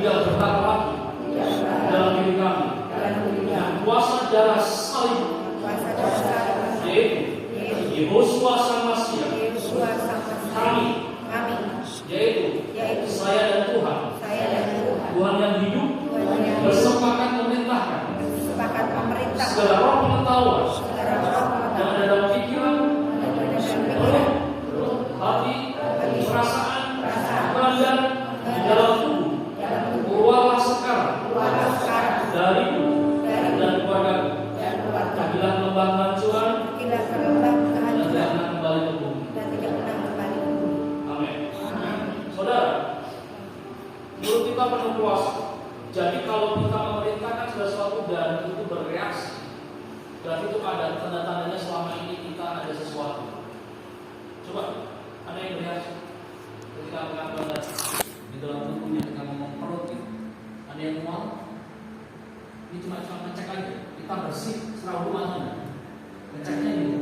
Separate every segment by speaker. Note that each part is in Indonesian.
Speaker 1: tidak berhak lagi dalam diri kami. Dengan kuasa darah salib, yaitu Yehosua sang Masiah, kami, yaitu saya dan Tuhan, Tuhan yang hidup, bersepakat memerintahkan segala roh pengetahuan yang ada dalam pikiran, hati, perasaan, keadaan di dalam tubuh. Keluarlah sekarang dariku dan keluargaku. Jadilah lembah kehancuran dan tidak pernah kembali ke bumi. Amin. Saudara, mulut kita penuh kuasa. Jadi kalau kita memerintahkan sesuatu dan itu bereaksi, berarti itu ada tanda-tandanya selama ini kita ada sesuatu. Coba, ada yang bereaksi ketika mengatakan di dalam tubuhnya ketika ngomong perut gitu. Ada yang mual? Ini cuma ngecek aja. Kita bersih, serah rumahnya. Ngeceknya gitu.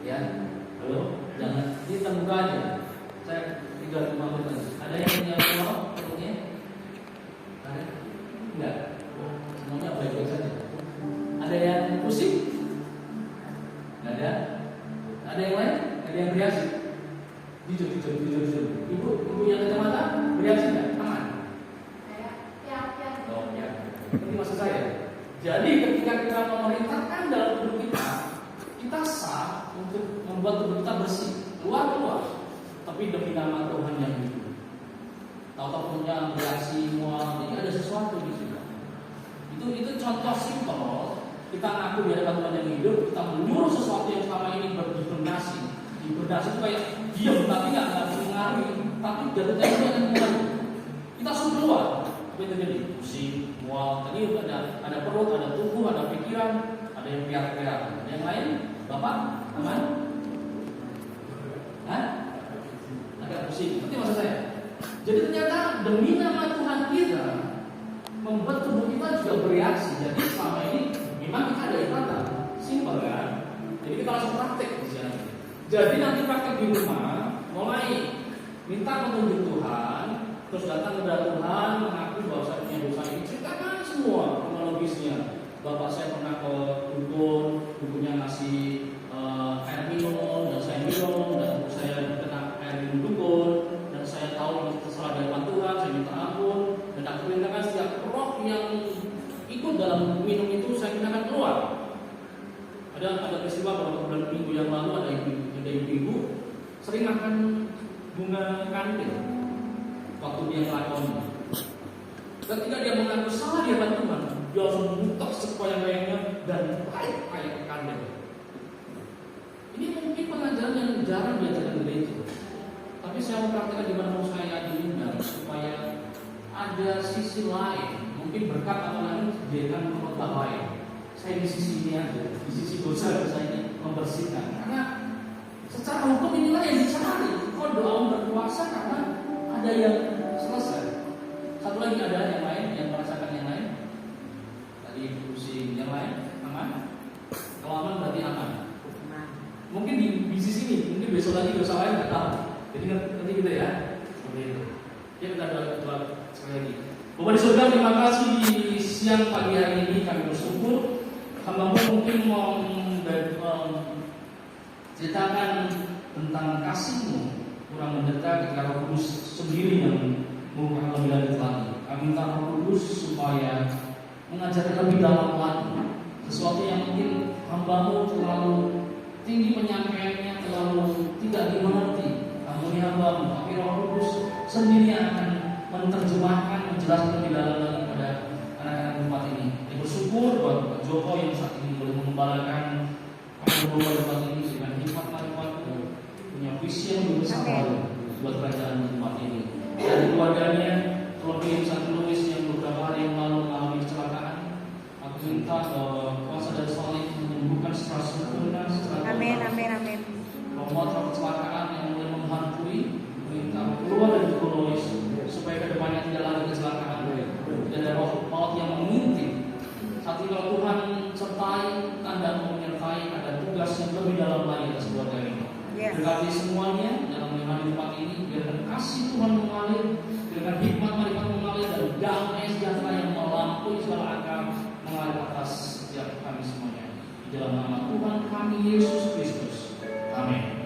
Speaker 1: Ya, halo, jangan ini terbuka aja. Saya 3-5 menit. Ada yang punya mual perutnya? Ada? Enggak. Semuanya baik-baik saja. Ada yang pusing? Enggak ada. Ada yang lain? Ada yang bereaksi? Jujur. Ibu yang kacamata bereaksi enggak? Aman? Oh ya. Ini maksud saya. Jadi ketika kita memerintahkan dalam tubuh kita sah untuk membuat tubuh kita bersih, keluar. Tapi demi nama Tuhan yang hidup. Tahu-tahu punya bereaksi mual, jadi ada sesuatu di situ. Itu contoh simpel. Kita ngaku di hadapan Tuhan yang hidup, kita menyuruh sesuatu yang selama ini berdibernasi. Dibernasi itu kayak diam, tapi nggak mengaruhi, tapi jatuhnya itu akan mengaruhi. Kita suruh keluar. Apa yang terjadi? Pusing, mual. Tadi ada perut, ada tubuh, ada pikiran, ada yang piar-piar. Ada yang lain? Bapak, aman? Hah? Agak pusing. Seperti maksud saya. Jadi ternyata demi nama Tuhan kita membuat tubuh kita juga bereaksi. Jadi selama ini memang kita ada ibadah, simpel kan? Jadi kita langsung praktek di sini. Jadi nanti praktek di rumah, mulai minta petunjuk Tuhan, terus datang kepada Tuhan, mengaku bahwa saya punya dosa ini, ceritakan semua kronologisnya. Bapak saya pernah ke dukun, dukunnya ngasih air minum, dan saya minum, dan saya kena air minum dukun, dan saya tahu setelah dari Tuhan, saya minta ampun, dan aku perintahkan setiap roh yang ikut dalam minum itu saya mintakan keluar. Ada peristiwa beberapa bulan minggu yang lalu ada ibu sering makan bunga kandil waktu dia ngelakoni. Ketika dia mengaku salah di hadapan Tuhan, dia langsung buka sepoyang-poyangnya dan pahit-pahit kandil. Ini mungkin pengajaran yang jarang diajarkan di gereja. Tapi saya mau praktekkan di mana mau saya diundang supaya ada sisi lain, mungkin berkat atau lain dijadikan khotbah lain. Saya di sisi ini aja, di sisi dosa ini membersihkan. Karena secara hukum inilah yang dicari. Kok doa berkuasa karena ada yang selesai. Satu lagi ada yang lain yang merasakan yang lain. Tadi pusing yang lain aman. Kalau aman berarti aman. Mungkin di sisi ini, mungkin besok lagi dosa lain nggak tahu. Jadi nanti gitu ya. Seperti itu. Ya kita doa sekali lagi. Bapak di surga, terima kasih di siang pagi hari ini kami bersyukur. Hamba-Mu mungkin mau ceritakan tentang kasih-Mu kurang mendekat ketika Roh Kudus sendiri yang membuka lebih lanjut lagi. Kami minta Roh Kudus supaya mengajarkan lebih dalam lagi sesuatu yang mungkin hamba-Mu terlalu tinggi penyampaiannya, terlalu tidak dimengerti. Ampuni hamba-Mu, tapi Roh Kudus sendiri akan menerjemahkan, menjelaskan lebih dalam lagi pada anak-anak tempat ini. Saya bersyukur buat Pak Joko yang saat ini boleh mengembalakan tempat ini dengan hikmat manfaat, punya visi yang lebih besar buat kerajaan tempat ini. Dan keluarganya, terlebih Santo Louis yang beberapa hari yang lalu mengalami kecelakaan, aku minta kuasa dan salib menyembuhkan secara sempurna, secara
Speaker 2: Amin.
Speaker 1: Romotor kecelakaan yang mulai menghantui, minta keluar dari Santo Louis supaya kedepannya tidak lagi kecelakaan, tidak ada roh maut yang mengintip. Saat ini kalau Tuhan sertai, tanda menyertai, ada tugas yang lebih dalam lagi atas keluarga ini. Berkati semuanya dalam menemani tempat ini, biarkan kasih Tuhan mengalir, biarkan hikmat manfaat mengalir, dan dalam nama Tuhan kami Yesus Kristus. Amin.